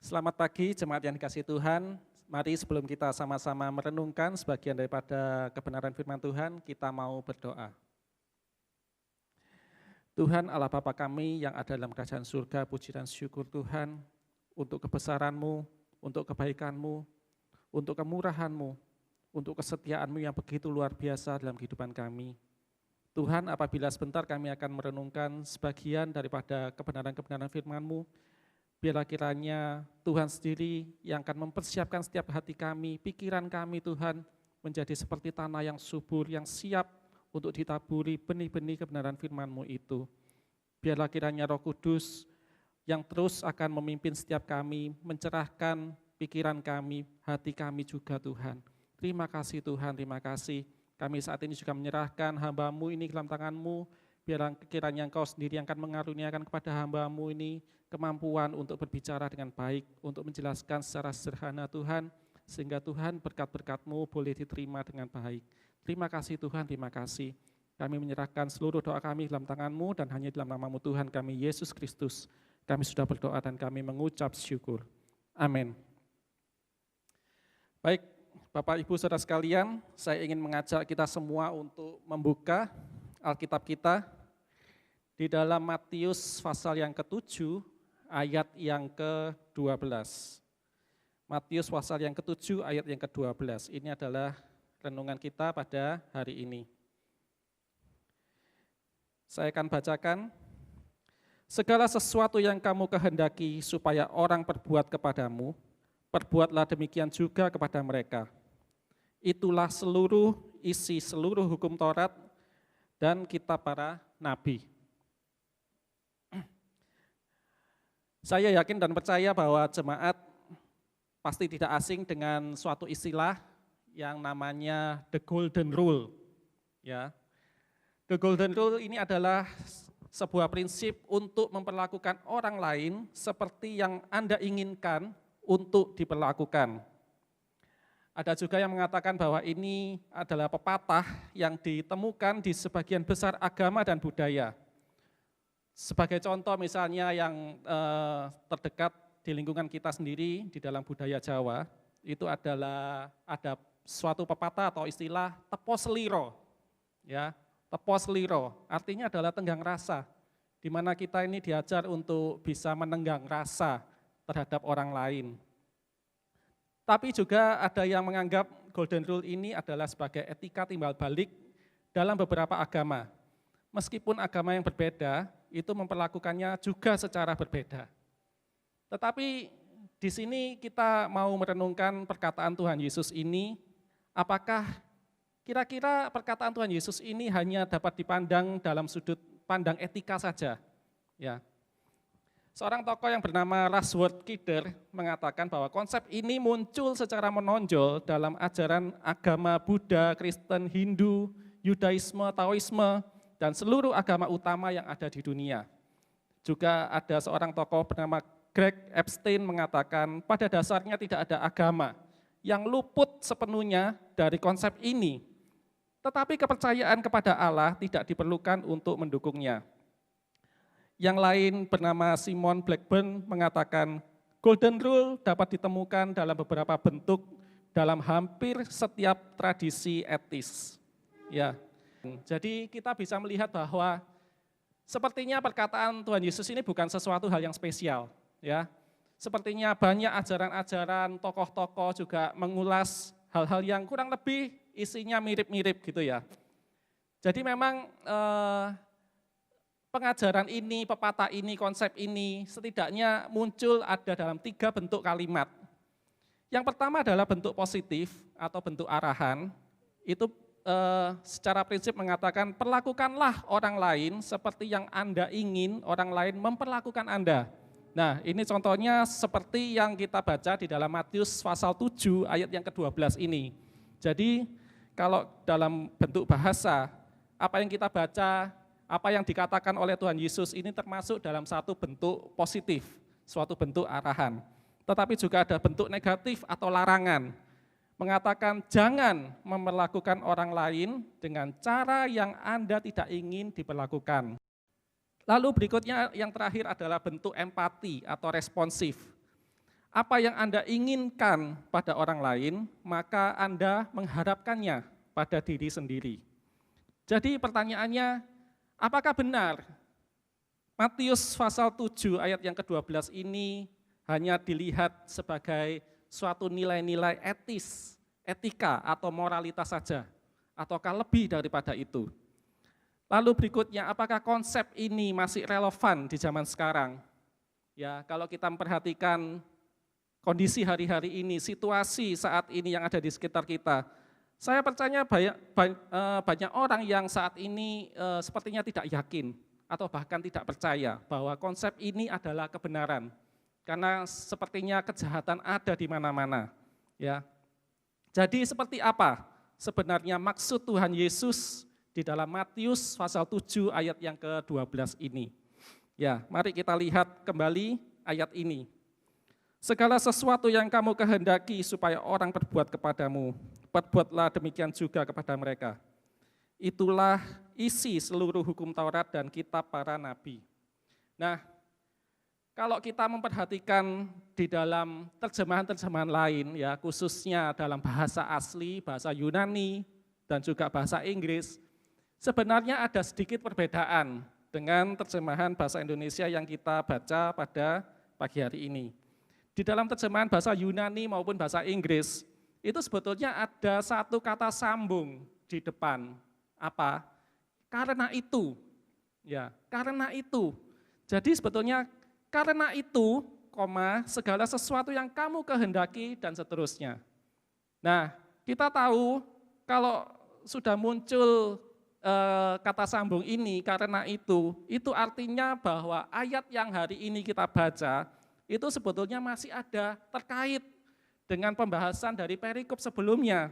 Selamat pagi jemaat yang dikasihi Tuhan. Mari sebelum kita sama-sama merenungkan sebagian daripada kebenaran firman Tuhan, kita mau berdoa. Tuhan Allah Bapa kami yang ada dalam kerajaan surga, puji dan syukur Tuhan untuk kebesaran-Mu, untuk kebaikan-Mu, untuk kemurahan-Mu, untuk kesetiaan-Mu yang begitu luar biasa dalam kehidupan kami. Tuhan, apabila sebentar kami akan merenungkan sebagian daripada kebenaran-kebenaran firman-Mu, biarlah kiranya Tuhan sendiri yang akan mempersiapkan setiap hati kami, pikiran kami Tuhan, menjadi seperti tanah yang subur, yang siap untuk ditaburi benih-benih kebenaran firman-Mu itu. Biarlah kiranya Roh Kudus yang terus akan memimpin setiap kami, mencerahkan pikiran kami, hati kami juga Tuhan. Terima kasih Tuhan, terima kasih. Kami saat ini juga menyerahkan hamba-Mu ini ke dalam tangan-Mu, biarlah kiranya Engkau sendiri yang akan mengaruniakan kepada hamba-Mu ini kemampuan untuk berbicara dengan baik, untuk menjelaskan secara sederhana Tuhan, sehingga Tuhan berkat-berkat-Mu boleh diterima dengan baik. Terima kasih Tuhan, terima kasih. Kami menyerahkan seluruh doa kami dalam tangan-Mu dan hanya dalam nama-Mu Tuhan kami, Yesus Kristus. Kami sudah berdoa dan kami mengucap syukur. Amin. Baik, Bapak Ibu Saudara sekalian, saya ingin mengajak kita semua untuk membuka Alkitab kita di dalam Matius pasal yang ke-7, ayat yang ke-12. Matius pasal yang ke-7 ayat yang ke-12. Ini adalah renungan kita pada hari ini. Saya akan bacakan. Segala sesuatu yang kamu kehendaki supaya orang perbuat kepadamu, perbuatlah demikian juga kepada mereka. Itulah seluruh isi seluruh hukum Taurat dan kitab para nabi. Saya yakin dan percaya bahwa jemaat pasti tidak asing dengan suatu istilah yang namanya The Golden Rule. Ya. The Golden Rule ini adalah sebuah prinsip untuk memperlakukan orang lain seperti yang Anda inginkan untuk diperlakukan. Ada juga yang mengatakan bahwa ini adalah pepatah yang ditemukan di sebagian besar agama dan budaya. Sebagai contoh misalnya yang terdekat di lingkungan kita sendiri di dalam budaya Jawa, itu adalah ada suatu pepatah atau istilah tepo seliro. Ya, tepo seliro artinya adalah tenggang rasa, di mana kita ini diajar untuk bisa menenggang rasa terhadap orang lain. Tapi juga ada yang menganggap Golden Rule ini adalah sebagai etika timbal balik dalam beberapa agama. Meskipun agama yang berbeda, itu memperlakukannya juga secara berbeda. Tetapi di sini kita mau merenungkan perkataan Tuhan Yesus ini, apakah kira-kira perkataan Tuhan Yesus ini hanya dapat dipandang dalam sudut pandang etika saja? Ya. Seorang tokoh yang bernama Russell Kidder mengatakan bahwa konsep ini muncul secara menonjol dalam ajaran agama Buddha, Kristen, Hindu, Yudaisme, Taoisme, dan seluruh agama utama yang ada di dunia. Juga ada seorang tokoh bernama Greg Epstein mengatakan pada dasarnya tidak ada agama yang luput sepenuhnya dari konsep ini, tetapi kepercayaan kepada Allah tidak diperlukan untuk mendukungnya. Yang lain bernama Simon Blackburn mengatakan Golden Rule dapat ditemukan dalam beberapa bentuk dalam hampir setiap tradisi etis. Ya. Jadi kita bisa melihat bahwa sepertinya perkataan Tuhan Yesus ini bukan sesuatu hal yang spesial, ya. Sepertinya banyak ajaran-ajaran tokoh-tokoh juga mengulas hal-hal yang kurang lebih isinya mirip-mirip gitu ya. Jadi memang pengajaran ini, pepatah ini, konsep ini setidaknya muncul ada dalam 3 bentuk kalimat. Yang pertama adalah bentuk positif atau bentuk arahan, itu secara prinsip mengatakan perlakukanlah orang lain seperti yang Anda ingin orang lain memperlakukan Anda. Nah ini contohnya seperti yang kita baca di dalam Matius pasal 7 ayat yang ke-12 ini. Jadi kalau dalam bentuk bahasa, apa yang kita baca, apa yang dikatakan oleh Tuhan Yesus ini termasuk dalam satu bentuk positif, suatu bentuk arahan. Tetapi juga ada bentuk negatif atau larangan. Mengatakan jangan memperlakukan orang lain dengan cara yang Anda tidak ingin diperlakukan. Lalu berikutnya yang terakhir adalah bentuk empati atau responsif. Apa yang Anda inginkan pada orang lain, maka Anda mengharapkannya pada diri sendiri. Jadi pertanyaannya, apakah benar Matius pasal 7 ayat yang ke-12 ini hanya dilihat sebagai suatu nilai-nilai etis, etika atau moralitas saja, ataukah lebih daripada itu? Lalu berikutnya, apakah konsep ini masih relevan di zaman sekarang? Ya, kalau kita memperhatikan kondisi hari-hari ini, situasi saat ini yang ada di sekitar kita, saya percaya banyak orang yang saat ini sepertinya tidak yakin atau bahkan tidak percaya bahwa konsep ini adalah kebenaran. Karena sepertinya kejahatan ada di mana-mana. Ya. Jadi seperti apa sebenarnya maksud Tuhan Yesus di dalam Matius pasal 7 ayat yang ke-12 ini? Ya, mari kita lihat kembali ayat ini. Segala sesuatu yang kamu kehendaki supaya orang berbuat kepadamu, perbuatlah demikian juga kepada mereka. Itulah isi seluruh hukum Taurat dan kitab para nabi. Nah, kalau kita memperhatikan di dalam terjemahan-terjemahan lain, ya khususnya dalam bahasa asli, bahasa Yunani, dan juga bahasa Inggris, sebenarnya ada sedikit perbedaan dengan terjemahan bahasa Indonesia yang kita baca pada pagi hari ini. Di dalam terjemahan bahasa Yunani maupun bahasa Inggris, itu sebetulnya ada satu kata sambung di depan. Apa? Karena itu. Ya, karena itu. Jadi sebetulnya karena itu, segala sesuatu yang kamu kehendaki dan seterusnya. Nah, kita tahu kalau sudah muncul kata sambung ini karena itu artinya bahwa ayat yang hari ini kita baca, itu sebetulnya masih ada terkait dengan pembahasan dari perikop sebelumnya.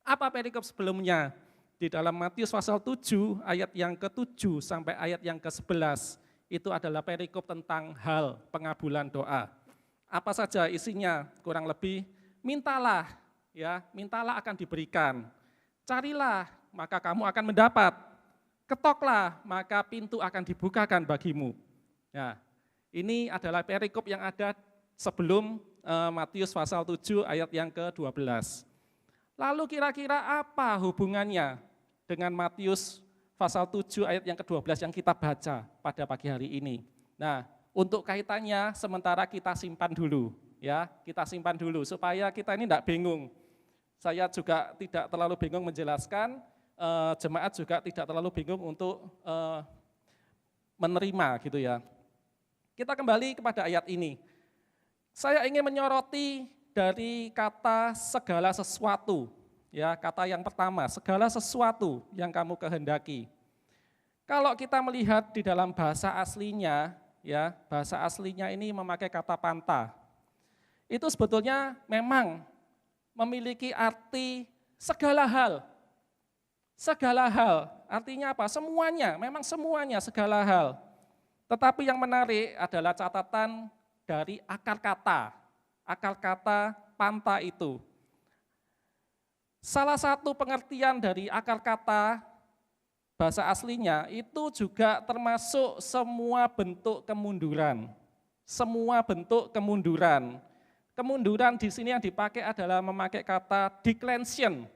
Apa perikop sebelumnya? Di dalam Matius pasal 7 ayat yang ke-7 sampai ayat yang ke-11 itu adalah perikop tentang hal pengabulan doa. Apa saja isinya? Kurang lebih mintalah, ya, mintalah akan diberikan. Carilah, maka kamu akan mendapat. Ketoklah, maka pintu akan dibukakan bagimu. Ya. Ini adalah perikop yang ada sebelum Matius pasal 7 ayat yang ke-12. Lalu kira-kira apa hubungannya dengan Matius pasal 7 ayat yang ke-12 yang kita baca pada pagi hari ini? Nah, untuk kaitannya sementara kita simpan dulu, ya, kita simpan dulu supaya kita ini tidak bingung. Saya juga tidak terlalu bingung menjelaskan, jemaat juga tidak terlalu bingung untuk menerima gitu ya. Kita kembali kepada ayat ini. Saya ingin menyoroti dari kata segala sesuatu. Ya, kata yang pertama, segala sesuatu yang kamu kehendaki. Kalau kita melihat di dalam bahasa aslinya, ya, bahasa aslinya ini memakai kata panta. Itu sebetulnya memang memiliki arti segala hal. Segala hal, artinya apa? Semuanya, memang semuanya segala hal. Tetapi yang menarik adalah catatan dari akar kata panta itu. Salah satu pengertian dari akar kata bahasa aslinya itu juga termasuk semua bentuk kemunduran. Semua bentuk kemunduran. Kemunduran di sini yang dipakai adalah memakai kata declension.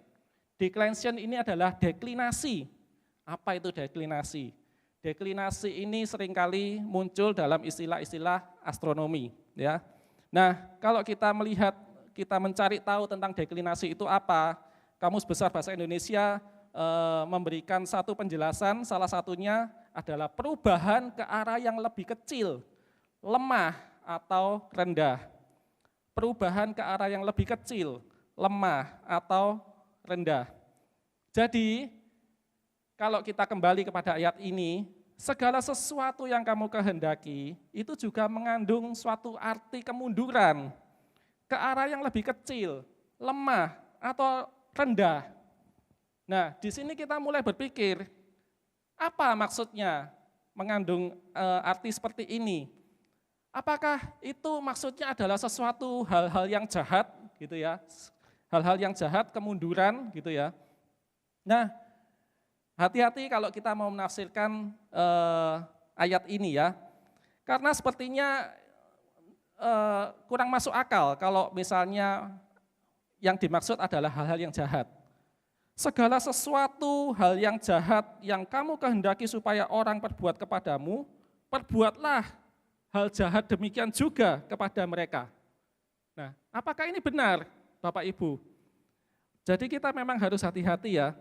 Declension ini adalah deklinasi. Apa itu deklinasi? Deklinasi ini seringkali muncul dalam istilah-istilah astronomi. Ya. Nah, kalau kita melihat, kita mencari tahu tentang deklinasi itu apa, Kamus Besar Bahasa Indonesia memberikan satu penjelasan, salah satunya adalah perubahan ke arah yang lebih kecil, lemah atau rendah. Perubahan ke arah yang lebih kecil, lemah atau rendah. Jadi, kalau kita kembali kepada ayat ini, segala sesuatu yang kamu kehendaki itu juga mengandung suatu arti kemunduran ke arah yang lebih kecil, lemah atau rendah. Nah, di sini kita mulai berpikir, apa maksudnya mengandung arti seperti ini? Apakah itu maksudnya adalah sesuatu hal-hal yang jahat gitu ya? Hal-hal yang jahat, kemunduran gitu ya. Nah, hati-hati kalau kita mau menafsirkan ayat ini ya, karena sepertinya kurang masuk akal kalau misalnya yang dimaksud adalah hal-hal yang jahat. Segala sesuatu hal yang jahat yang kamu kehendaki supaya orang perbuat kepadamu, perbuatlah hal jahat demikian juga kepada mereka. Nah, apakah ini benar, Bapak Ibu? Jadi kita memang harus hati-hati ya.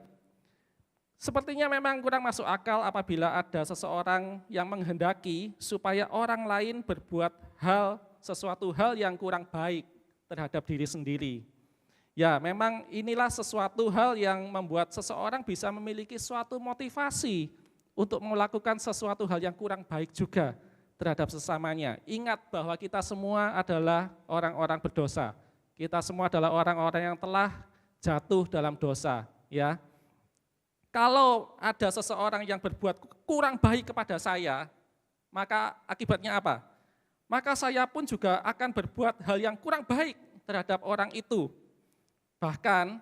Sepertinya memang kurang masuk akal apabila ada seseorang yang menghendaki supaya orang lain berbuat sesuatu hal yang kurang baik terhadap diri sendiri. Ya, memang inilah sesuatu hal yang membuat seseorang bisa memiliki suatu motivasi untuk melakukan sesuatu hal yang kurang baik juga terhadap sesamanya. Ingat bahwa kita semua adalah orang-orang berdosa. Kita semua adalah orang-orang yang telah jatuh dalam dosa, ya. Kalau ada seseorang yang berbuat kurang baik kepada saya, maka akibatnya apa? Maka saya pun juga akan berbuat hal yang kurang baik terhadap orang itu. Bahkan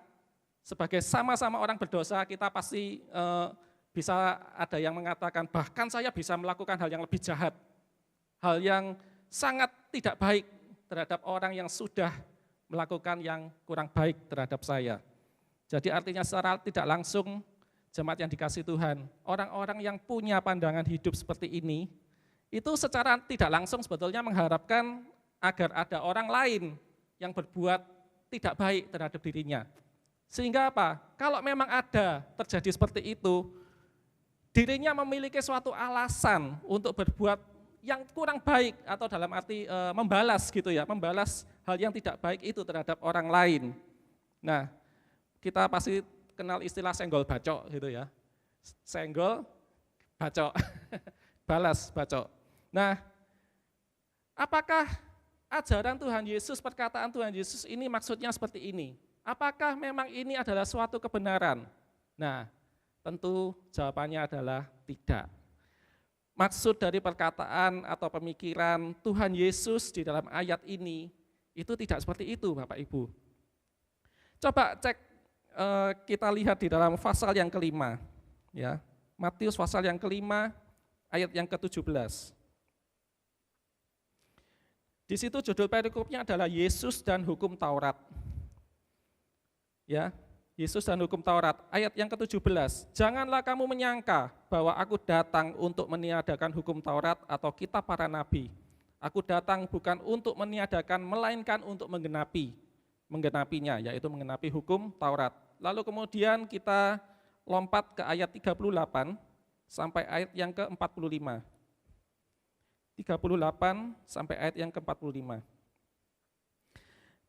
sebagai sama-sama orang berdosa, kita pasti bisa ada yang mengatakan bahkan saya bisa melakukan hal yang lebih jahat. Hal yang sangat tidak baik terhadap orang yang sudah melakukan yang kurang baik terhadap saya. Jadi artinya secara tidak langsung, jemaat yang dikasihi Tuhan, orang-orang yang punya pandangan hidup seperti ini, itu secara tidak langsung sebetulnya mengharapkan agar ada orang lain yang berbuat tidak baik terhadap dirinya. Sehingga apa? Kalau memang ada terjadi seperti itu, dirinya memiliki suatu alasan untuk berbuat yang kurang baik atau dalam arti membalas gitu ya, membalas hal yang tidak baik itu terhadap orang lain. Nah, kita pasti kenal istilah senggol bacok gitu ya. Senggol bacok, balas bacok. Nah, apakah ajaran Tuhan Yesus, perkataan Tuhan Yesus ini maksudnya seperti ini? Apakah memang ini adalah suatu kebenaran? Nah, tentu jawabannya adalah tidak. Maksud dari perkataan atau pemikiran Tuhan Yesus di dalam ayat ini, itu tidak seperti itu Bapak Ibu. Coba cek, kita lihat di dalam pasal yang kelima. Ya, Matius pasal yang kelima, ayat yang ke-17. Di situ judul perikopnya adalah Yesus dan Hukum Taurat. Ya, Yesus dan Hukum Taurat. Ayat yang ke-17. Janganlah kamu menyangka bahwa aku datang untuk meniadakan hukum Taurat atau kitab para nabi. Aku datang bukan untuk meniadakan, melainkan untuk menggenapinya, yaitu menggenapi hukum Taurat. Lalu kemudian kita lompat ke ayat 38 sampai ayat yang ke-45. 38 sampai ayat yang ke-45.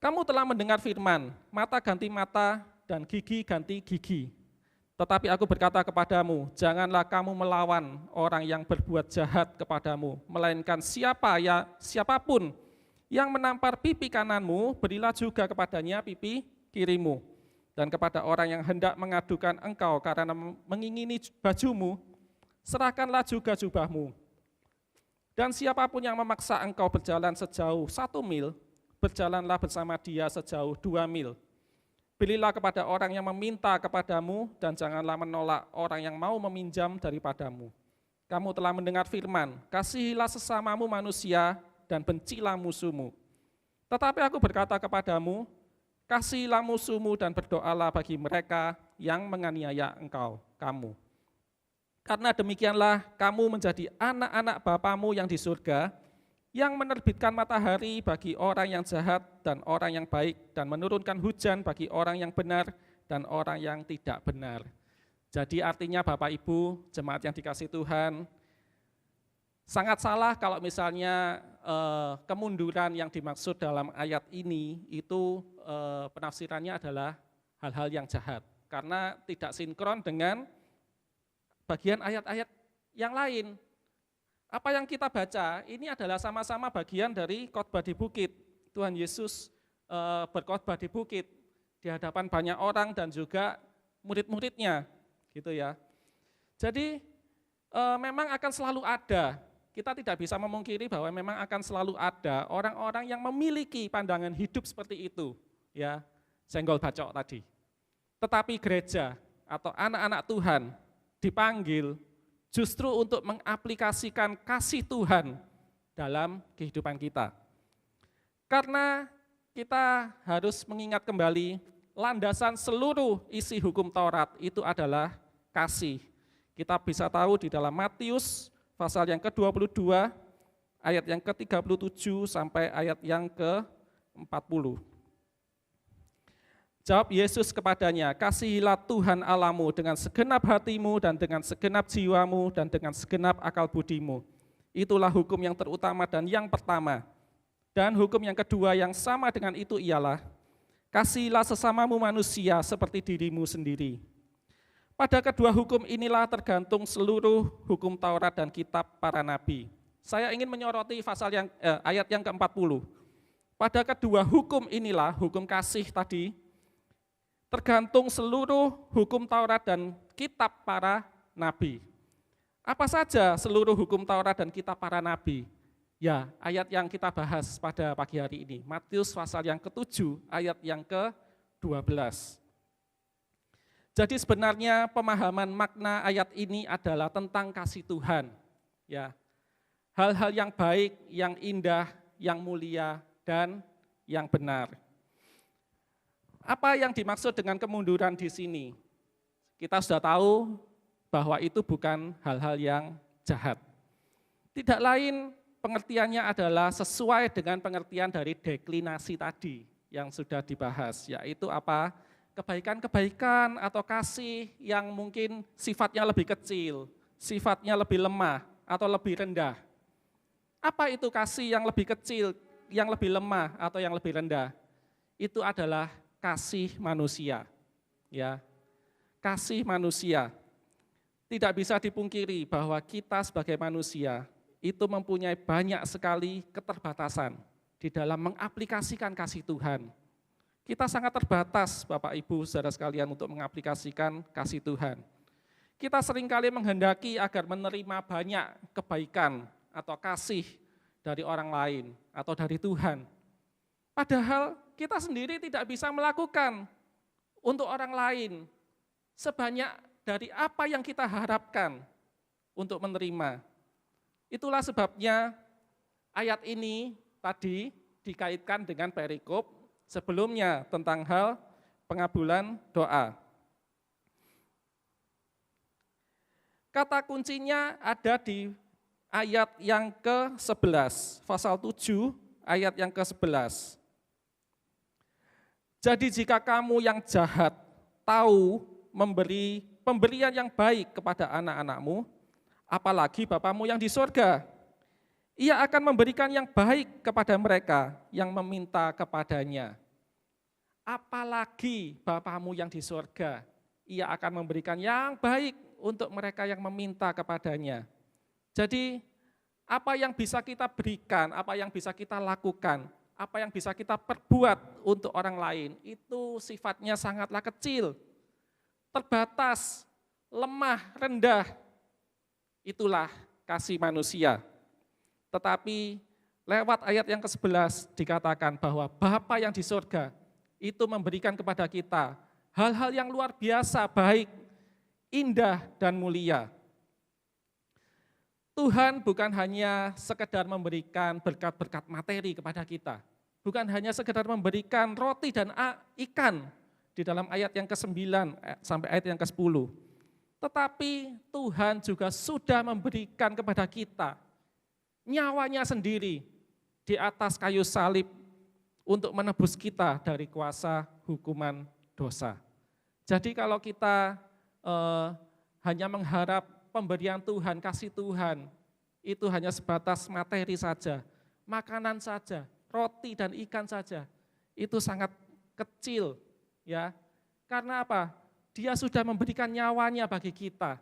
Kamu telah mendengar firman, mata ganti mata dan gigi ganti gigi. Tetapi aku berkata kepadamu, janganlah kamu melawan orang yang berbuat jahat kepadamu, melainkan siapapun yang menampar pipi kananmu, berilah juga kepadanya pipi kirimu. Dan kepada orang yang hendak mengadukan engkau karena mengingini bajumu, serahkanlah juga jubahmu. Dan siapapun yang memaksa engkau berjalan sejauh 1 mil, berjalanlah bersama dia sejauh 2 mil. Berilah kepada orang yang meminta kepadamu, dan janganlah menolak orang yang mau meminjam daripadamu. Kamu telah mendengar firman, kasihilah sesamamu manusia, dan bencilah musuhmu. Tetapi aku berkata kepadamu, kasihilah musuhmu dan berdoalah bagi mereka yang menganiaya kamu. Karena demikianlah kamu menjadi anak-anak Bapamu yang di surga, yang menerbitkan matahari bagi orang yang jahat dan orang yang baik, dan menurunkan hujan bagi orang yang benar dan orang yang tidak benar. Jadi artinya Bapak Ibu, jemaat yang dikasihi Tuhan, sangat salah kalau misalnya kemunduran yang dimaksud dalam ayat ini itu penafsirannya adalah hal-hal yang jahat, karena tidak sinkron dengan bagian ayat-ayat yang lain. Apa yang kita baca ini adalah sama-sama bagian dari khotbah di bukit. Tuhan Yesus berkhotbah di bukit di hadapan banyak orang dan juga murid-muridnya, gitu ya. Jadi memang akan selalu ada. Kita tidak bisa memungkiri bahwa memang akan selalu ada orang-orang yang memiliki pandangan hidup seperti itu, ya, senggol bacok tadi. Tetapi gereja atau anak-anak Tuhan dipanggil justru untuk mengaplikasikan kasih Tuhan dalam kehidupan kita. Karena kita harus mengingat kembali landasan seluruh isi hukum Taurat itu adalah kasih. Kita bisa tahu di dalam Matius pasal yang ke-22, ayat yang ke-37 sampai ayat yang ke-40. Jawab Yesus kepadanya, kasihilah Tuhan Allahmu dengan segenap hatimu dan dengan segenap jiwamu dan dengan segenap akal budimu. Itulah hukum yang terutama dan yang pertama. Dan hukum yang kedua yang sama dengan itu ialah, kasihilah sesamamu manusia seperti dirimu sendiri. Pada kedua hukum inilah tergantung seluruh hukum Taurat dan kitab para nabi. Saya ingin menyoroti ayat yang ke-40. Pada kedua hukum inilah, hukum kasih tadi, tergantung seluruh hukum Taurat dan kitab para nabi. Apa saja seluruh hukum Taurat dan kitab para nabi? Ya, ayat yang kita bahas pada pagi hari ini. Matius pasal yang ke-7, ayat yang ke-12. Jadi sebenarnya pemahaman makna ayat ini adalah tentang kasih Tuhan. Ya, hal-hal yang baik, yang indah, yang mulia, dan yang benar. Apa yang dimaksud dengan kemunduran di sini? Kita sudah tahu bahwa itu bukan hal-hal yang jahat. Tidak lain pengertiannya adalah sesuai dengan pengertian dari deklinasi tadi yang sudah dibahas, yaitu apa? Kebaikan-kebaikan atau kasih yang mungkin sifatnya lebih kecil, sifatnya lebih lemah atau lebih rendah. Apa itu kasih yang lebih kecil, yang lebih lemah atau yang lebih rendah? Itu adalah kasih manusia, ya, kasih manusia. Tidak bisa dipungkiri bahwa kita sebagai manusia itu mempunyai banyak sekali keterbatasan di dalam mengaplikasikan kasih Tuhan. Kita sangat terbatas, Bapak Ibu, saudara sekalian, untuk mengaplikasikan kasih Tuhan. Kita seringkali menghendaki agar menerima banyak kebaikan atau kasih dari orang lain atau dari Tuhan. Padahal kita sendiri tidak bisa melakukan untuk orang lain sebanyak dari apa yang kita harapkan untuk menerima. Itulah sebabnya ayat ini tadi dikaitkan dengan perikop sebelumnya tentang hal pengabulan doa. Kata kuncinya ada di ayat yang ke-11, pasal 7, ayat yang ke-11. Jadi jika kamu yang jahat tahu memberi pemberian yang baik kepada anak-anakmu, apalagi Bapamu yang di surga, Ia akan memberikan yang baik kepada mereka yang meminta kepadanya. Apalagi Bapamu yang di surga, Ia akan memberikan yang baik untuk mereka yang meminta kepadanya. Jadi apa yang bisa kita berikan, apa yang bisa kita lakukan, apa yang bisa kita perbuat untuk orang lain, itu sifatnya sangatlah kecil, terbatas, lemah, rendah. Itulah kasih manusia. Tetapi lewat ayat yang ke-11 dikatakan bahwa Bapa yang di surga itu memberikan kepada kita hal-hal yang luar biasa, baik, indah, dan mulia. Tuhan bukan hanya sekedar memberikan berkat-berkat materi kepada kita, bukan hanya sekedar memberikan roti dan ikan di dalam ayat yang ke-9 sampai ayat yang ke-10. Tetapi Tuhan juga sudah memberikan kepada kita nyawanya sendiri di atas kayu salib untuk menebus kita dari kuasa hukuman dosa. Jadi kalau kita hanya mengharap pemberian Tuhan, kasih Tuhan, itu hanya sebatas materi saja, makanan saja, roti dan ikan saja, itu sangat kecil, ya. Karena apa? Dia sudah memberikan nyawanya bagi kita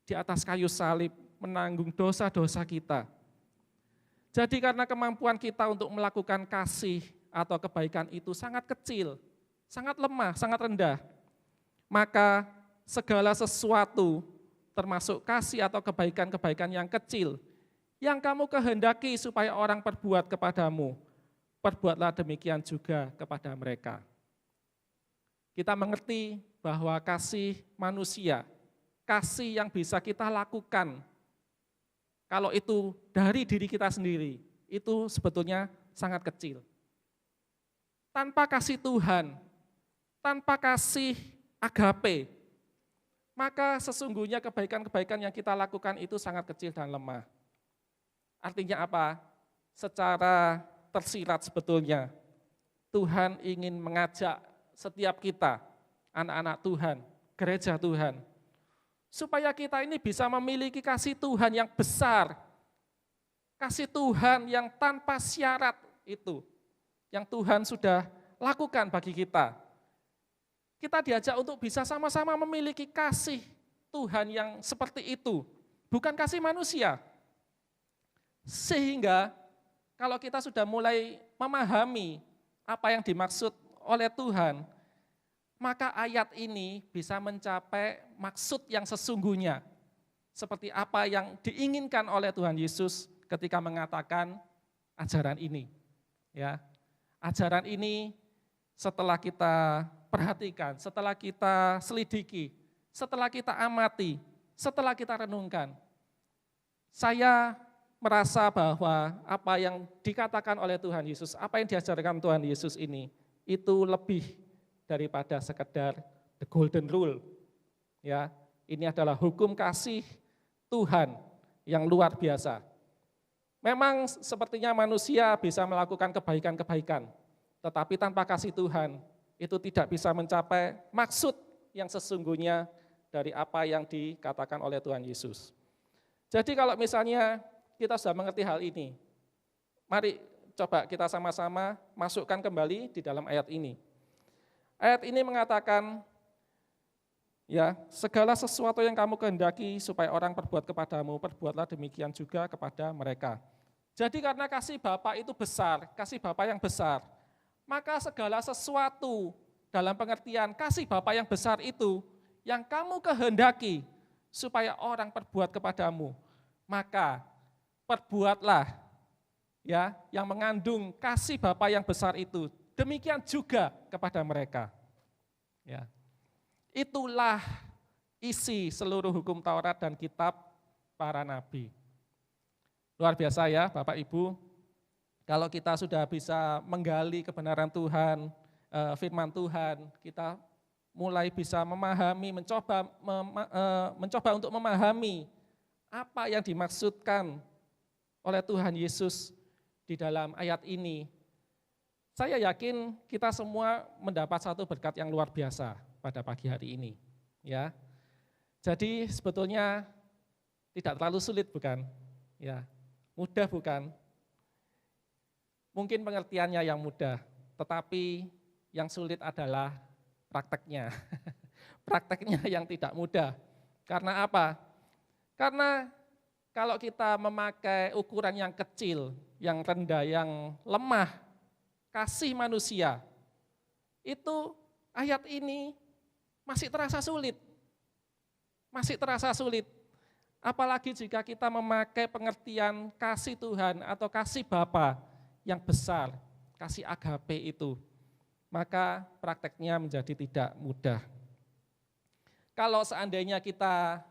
di atas kayu salib, menanggung dosa-dosa kita. Jadi karena kemampuan kita untuk melakukan kasih atau kebaikan itu sangat kecil, sangat lemah, sangat rendah, maka segala sesuatu termasuk kasih atau kebaikan-kebaikan yang kecil, yang kamu kehendaki supaya orang perbuat kepadamu, perbuatlah demikian juga kepada mereka. Kita mengerti bahwa kasih manusia, kasih yang bisa kita lakukan, kalau itu dari diri kita sendiri, itu sebetulnya sangat kecil, tanpa kasih Tuhan, tanpa kasih agape, maka sesungguhnya kebaikan-kebaikan yang kita lakukan itu sangat kecil dan lemah. Artinya apa? Secara tersirat sebetulnya, Tuhan ingin mengajak setiap kita, anak-anak Tuhan, gereja Tuhan, supaya kita ini bisa memiliki kasih Tuhan yang besar, kasih Tuhan yang tanpa syarat itu, yang Tuhan sudah lakukan bagi kita. Kita diajak untuk bisa sama-sama memiliki kasih Tuhan yang seperti itu, bukan kasih manusia. Sehingga kalau kita sudah mulai memahami apa yang dimaksud oleh Tuhan, maka ayat ini bisa mencapai maksud yang sesungguhnya. Seperti apa yang diinginkan oleh Tuhan Yesus ketika mengatakan ajaran ini. Ya, ajaran ini setelah kita perhatikan, setelah kita selidiki, setelah kita amati, setelah kita renungkan, saya merasa bahwa apa yang dikatakan oleh Tuhan Yesus, apa yang diajarkan Tuhan Yesus ini, itu lebih daripada sekedar the golden rule. Ya, ini adalah hukum kasih Tuhan yang luar biasa. Memang sepertinya manusia bisa melakukan kebaikan-kebaikan, tetapi tanpa kasih Tuhan, itu tidak bisa mencapai maksud yang sesungguhnya dari apa yang dikatakan oleh Tuhan Yesus. Jadi kalau misalnya kita sudah mengerti hal ini, mari coba kita sama-sama masukkan kembali di dalam ayat ini. Ayat ini mengatakan, ya, segala sesuatu yang kamu kehendaki supaya orang perbuat kepadamu, perbuatlah demikian juga kepada mereka. Jadi karena kasih Bapa itu besar, kasih Bapa yang besar, maka segala sesuatu dalam pengertian kasih Bapa yang besar itu, yang kamu kehendaki supaya orang perbuat kepadamu, maka perbuatlah, ya, yang mengandung kasih Bapa yang besar itu, demikian juga kepada mereka. Ya. Itulah isi seluruh hukum Taurat dan kitab para nabi. Luar biasa ya Bapak Ibu, kalau kita sudah bisa menggali kebenaran Tuhan, firman Tuhan, kita mulai bisa memahami, mencoba untuk memahami apa yang dimaksudkan oleh Tuhan Yesus di dalam ayat ini. Saya yakin kita semua mendapat satu berkat yang luar biasa pada pagi hari ini. Ya, jadi sebetulnya tidak terlalu sulit bukan? Ya, mudah bukan? Mungkin pengertiannya yang mudah, tetapi yang sulit adalah prakteknya. Prakteknya yang tidak mudah. Karena apa? Karena kalau kita memakai ukuran yang kecil, yang rendah, yang lemah, kasih manusia, itu ayat ini masih terasa sulit. Masih terasa sulit. Apalagi jika kita memakai pengertian kasih Tuhan atau kasih Bapa yang besar, kasih agape itu, maka prakteknya menjadi tidak mudah. Kalau seandainya kita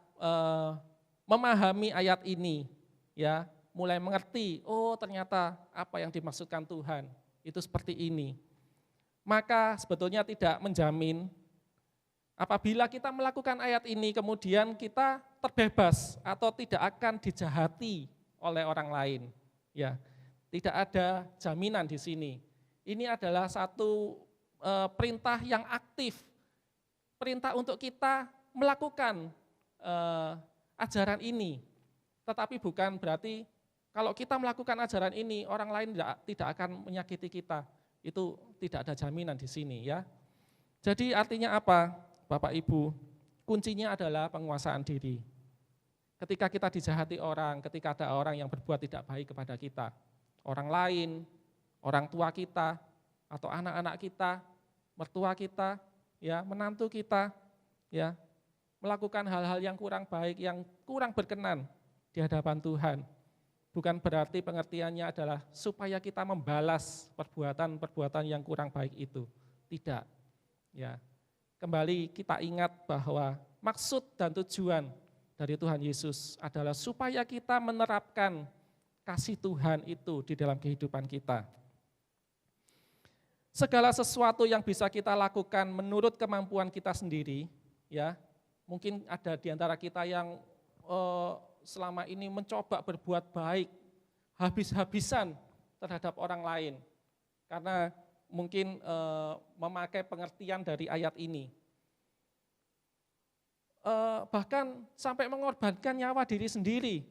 memahami ayat ini, ya, mulai mengerti, oh ternyata apa yang dimaksudkan Tuhan itu seperti ini. Maka sebetulnya tidak menjamin apabila kita melakukan ayat ini kemudian kita terbebas atau tidak akan dijahati oleh orang lain. Ya, tidak ada jaminan di sini. Ini adalah satu perintah yang aktif, perintah untuk kita melakukan ajaran ini, tetapi bukan berarti kalau kita melakukan ajaran ini, orang lain tidak akan menyakiti kita. Itu tidak ada jaminan di sini ya. Jadi artinya apa, Bapak Ibu? Kuncinya adalah penguasaan diri. Ketika kita dijahati orang, ketika ada orang yang berbuat tidak baik kepada kita, orang lain, orang tua kita, atau anak-anak kita, mertua kita, ya, menantu kita, ya, melakukan hal-hal yang kurang baik, yang kurang berkenan di hadapan Tuhan. Bukan berarti pengertiannya adalah supaya kita membalas perbuatan-perbuatan yang kurang baik itu. Tidak. Ya. Kembali kita ingat bahwa maksud dan tujuan dari Tuhan Yesus adalah supaya kita menerapkan kasih Tuhan itu di dalam kehidupan kita. Segala sesuatu yang bisa kita lakukan menurut kemampuan kita sendiri, ya. Mungkin ada di antara kita yang selama ini mencoba berbuat baik habis-habisan terhadap orang lain. Karena mungkin memakai pengertian dari ayat ini. Bahkan sampai mengorbankan nyawa diri sendiri.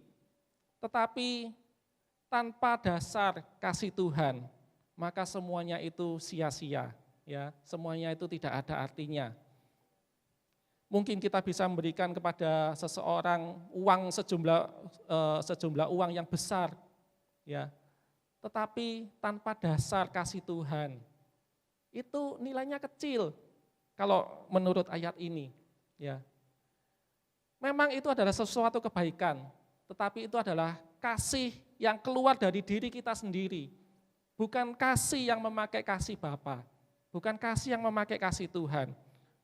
Tetapi tanpa dasar kasih Tuhan, maka semuanya itu sia-sia, ya, semuanya itu tidak ada artinya. Mungkin kita bisa memberikan kepada seseorang uang sejumlah uang yang besar, ya, tetapi tanpa dasar kasih Tuhan, itu nilainya kecil. Kalau menurut ayat ini, ya, memang itu adalah sesuatu kebaikan, tetapi itu adalah kasih yang keluar dari diri kita sendiri. Bukan kasih yang memakai kasih Bapa, bukan kasih yang memakai kasih Tuhan,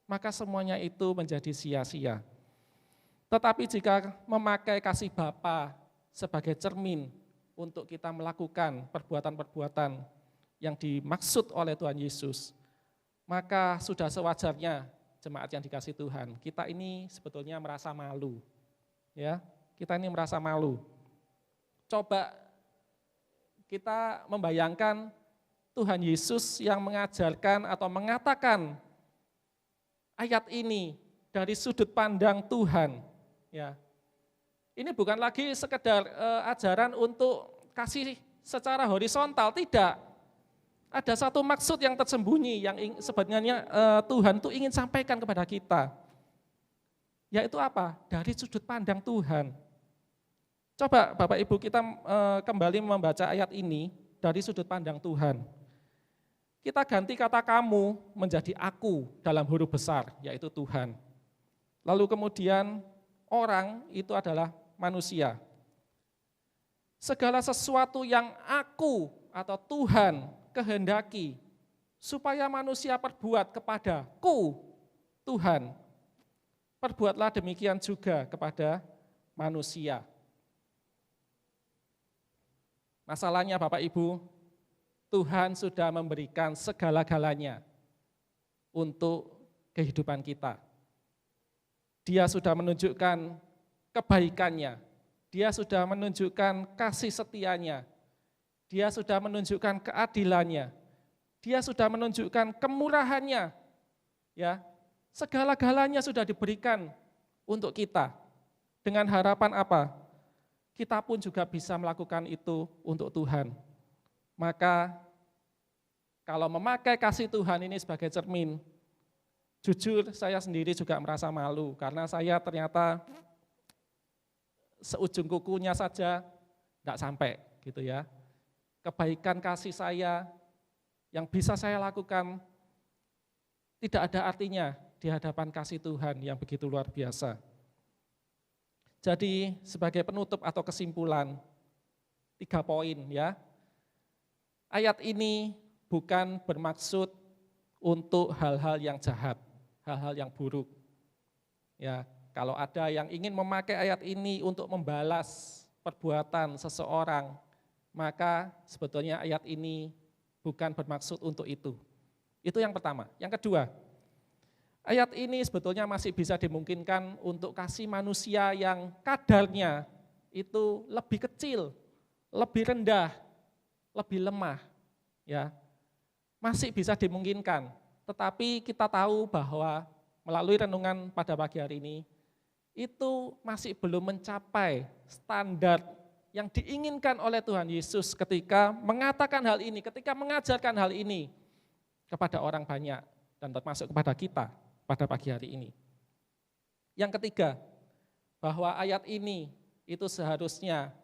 maka semuanya itu menjadi sia-sia. Tetapi jika memakai kasih Bapa sebagai cermin untuk kita melakukan perbuatan-perbuatan yang dimaksud oleh Tuhan Yesus, maka sudah sewajarnya jemaat yang dikasih Tuhan, kita ini sebetulnya merasa malu. Ya, kita ini merasa malu. Coba kita membayangkan Tuhan Yesus yang mengajarkan atau mengatakan ayat ini dari sudut pandang Tuhan. Ya, ini bukan lagi sekedar ajaran untuk kasih secara horizontal, tidak. Ada satu maksud yang tersembunyi yang sebenarnya Tuhan itu ingin sampaikan kepada kita. Yaitu apa? Dari sudut pandang Tuhan. Coba Bapak Ibu kita kembali membaca ayat ini dari sudut pandang Tuhan. Kita ganti kata kamu menjadi aku dalam huruf besar, yaitu Tuhan. Lalu kemudian orang itu adalah manusia. Segala sesuatu yang aku atau Tuhan kehendaki supaya manusia perbuat kepadaku, Tuhan, perbuatlah demikian juga kepada manusia. Masalahnya Bapak Ibu, Tuhan sudah memberikan segala-galanya untuk kehidupan kita. Dia sudah menunjukkan kebaikannya, dia sudah menunjukkan kasih setianya, dia sudah menunjukkan keadilannya, dia sudah menunjukkan kemurahannya. Ya, segala-galanya sudah diberikan untuk kita. Dengan harapan apa? Kita pun juga bisa melakukan itu untuk Tuhan. Maka kalau memakai kasih Tuhan ini sebagai cermin, jujur saya sendiri juga merasa malu karena saya ternyata seujung kukunya saja tidak sampai gitu ya. Kebaikan kasih saya yang bisa saya lakukan tidak ada artinya di hadapan kasih Tuhan yang begitu luar biasa. Jadi sebagai penutup atau kesimpulan, 3 poin ya. Ayat ini bukan bermaksud untuk hal-hal yang jahat, hal-hal yang buruk. Ya, kalau ada yang ingin memakai ayat ini untuk membalas perbuatan seseorang, maka sebetulnya ayat ini bukan bermaksud untuk itu. Itu yang pertama. Yang kedua, ayat ini sebetulnya masih bisa dimungkinkan untuk kasih manusia yang kadarnya itu lebih kecil, lebih rendah, lebih lemah. Ya, masih bisa dimungkinkan. Tetapi kita tahu bahwa melalui renungan pada pagi hari ini, itu masih belum mencapai standar yang diinginkan oleh Tuhan Yesus ketika mengatakan hal ini, ketika mengajarkan hal ini kepada orang banyak dan termasuk kepada kita pada pagi hari ini. Yang ketiga, bahwa ayat ini itu seharusnya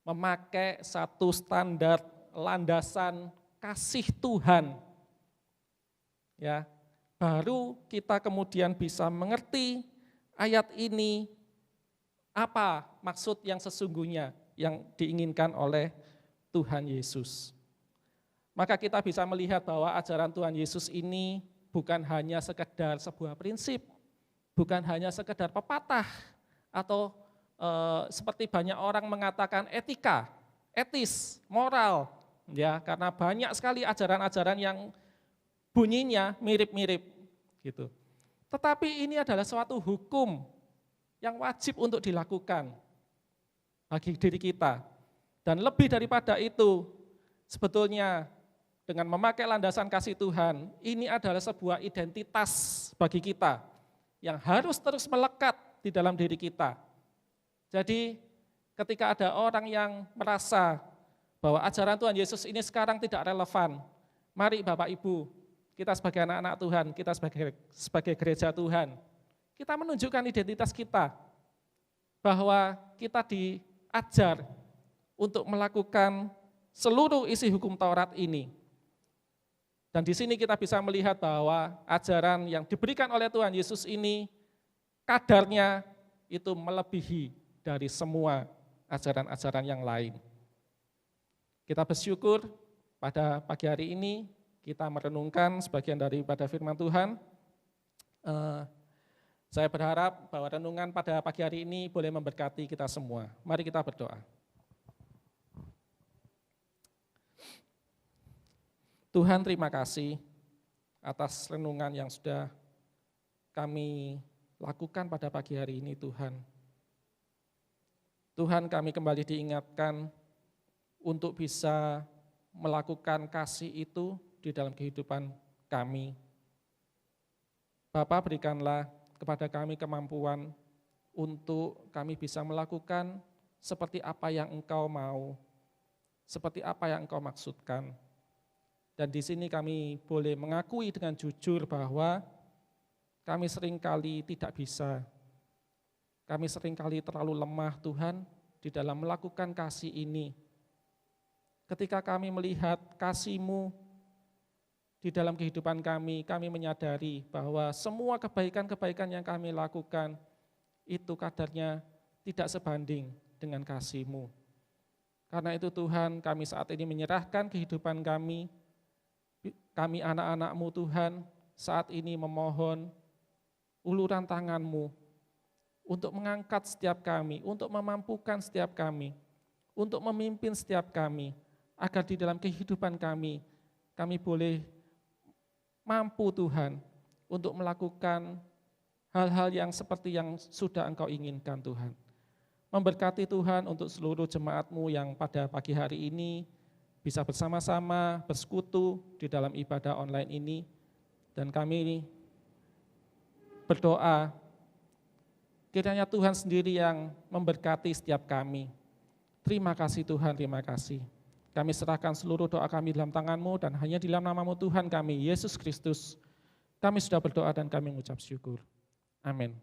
memakai satu standar landasan kasih Tuhan. Ya, baru kita kemudian bisa mengerti ayat ini apa maksud yang sesungguhnya yang diinginkan oleh Tuhan Yesus. Maka kita bisa melihat bahwa ajaran Tuhan Yesus ini bukan hanya sekedar sebuah prinsip, bukan hanya sekedar pepatah, atau seperti banyak orang mengatakan etika, etis, moral, ya, karena banyak sekali ajaran-ajaran yang bunyinya mirip-mirip gitu. Tetapi ini adalah suatu hukum yang wajib untuk dilakukan bagi diri kita. Dan lebih daripada itu, sebetulnya dengan memakai landasan kasih Tuhan, ini adalah sebuah identitas bagi kita yang harus terus melekat di dalam diri kita. Jadi ketika ada orang yang merasa bahwa ajaran Tuhan Yesus ini sekarang tidak relevan, mari Bapak Ibu, kita sebagai anak-anak Tuhan, kita sebagai gereja Tuhan, kita menunjukkan identitas kita, bahwa kita diajar untuk melakukan seluruh isi hukum Taurat ini. Dan di sini kita bisa melihat bahwa ajaran yang diberikan oleh Tuhan Yesus ini, kadarnya itu melebihi dari semua ajaran-ajaran yang lain. Kita bersyukur pada pagi hari ini, kita merenungkan sebagian daripada firman Tuhan. Saya berharap bahwa renungan pada pagi hari ini boleh memberkati kita semua. Mari kita berdoa. Tuhan, terima kasih atas renungan yang sudah kami lakukan pada pagi hari ini, Tuhan. Tuhan, kami kembali diingatkan untuk bisa melakukan kasih itu di dalam kehidupan kami. Bapa, berikanlah kepada kami kemampuan untuk kami bisa melakukan seperti apa yang Engkau mau, seperti apa yang Engkau maksudkan. Dan di sini kami boleh mengakui dengan jujur bahwa kami seringkali tidak bisa. Kami seringkali terlalu lemah, Tuhan, di dalam melakukan kasih ini. Ketika kami melihat kasih-Mu di dalam kehidupan kami menyadari bahwa semua kebaikan-kebaikan yang kami lakukan itu kadarnya tidak sebanding dengan kasih-Mu. Karena itu Tuhan, kami saat ini menyerahkan kehidupan kami anak-anak-Mu Tuhan, saat ini memohon uluran tangan-Mu untuk mengangkat setiap kami, untuk memampukan setiap kami, untuk memimpin setiap kami, agar di dalam kehidupan kami boleh mampu Tuhan untuk melakukan hal-hal yang seperti yang sudah Engkau inginkan Tuhan. Memberkati Tuhan untuk seluruh jemaat-Mu yang pada pagi hari ini bisa bersama-sama bersekutu di dalam ibadah online ini. Dan kami berdoa, kiranya Tuhan sendiri yang memberkati setiap kami. Terima kasih Tuhan, terima kasih. Kami serahkan seluruh doa kami dalam tangan-Mu dan hanya di dalam nama-Mu Tuhan kami, Yesus Kristus. Kami sudah berdoa dan kami mengucap syukur. Amin.